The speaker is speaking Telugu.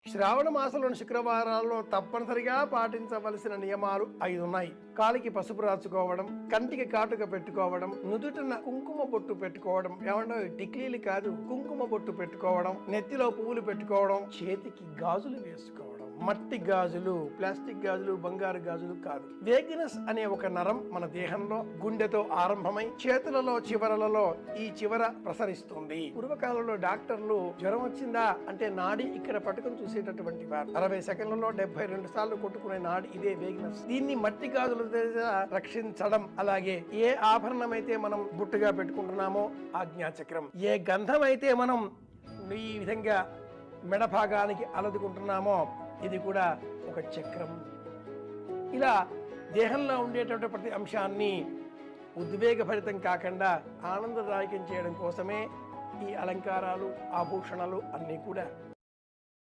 శ్రావణ మాసంలోని శుక్రవారాల్లో తప్పనిసరిగా పాటించవలసిన నియమాలు 5 ఉన్నాయి. కాలికి పసుపు రాసుకోవడం, కంటికి కాటుక పెట్టుకోవడం, నుదుటిన కుంకుమ బొట్టు పెట్టుకోవడం, ఏమన్నా టిక్లీలు కాదు కుంకుమ బొట్టు పెట్టుకోవడం, నెత్తిలో పువ్వులు పెట్టుకోవడం, చేతికి గాజులు వేసుకోవడం. మట్టి గాజులు, ప్లాస్టిక్ గాజులు, బంగారు గాజులు కాదు. వేగినస్ అనే ఒక నరం మన దేహంలో గుండెతో ఆరంభమై చేతులలో చివరలలో ఈ చివర ప్రసరిస్తుంది. పూర్వకాలంలో డాక్టర్లు జ్వరం వచ్చిందా అంటే నాడి ఇక్కడ పట్టుకుని చూసేటటువంటి వారు. 60 సెకండ్లలో 72 సార్లు కొట్టుకునే నాడి ఇదే వేగినస్. దీన్ని మట్టి గాజుల రక్షించడం, అలాగే ఏ ఆభరణం అయితే మనం బుట్టుగా పెట్టుకుంటున్నామో ఆజ్ఞాచక్రం, ఏ గంధం అయితే మనం ఈ విధంగా మెడ భాగానికి అలదుకుంటున్నామో ఇది కూడా ఒక చక్రం. ఇలా దేహంలో ఉండేటువంటి ప్రతి అంశాన్ని ఉద్వేగభరితం కాకుండా ఆనందదాయకం చేయడం కోసమే ఈ అలంకారాలు, ఆభూషణాలు అన్నీ కూడా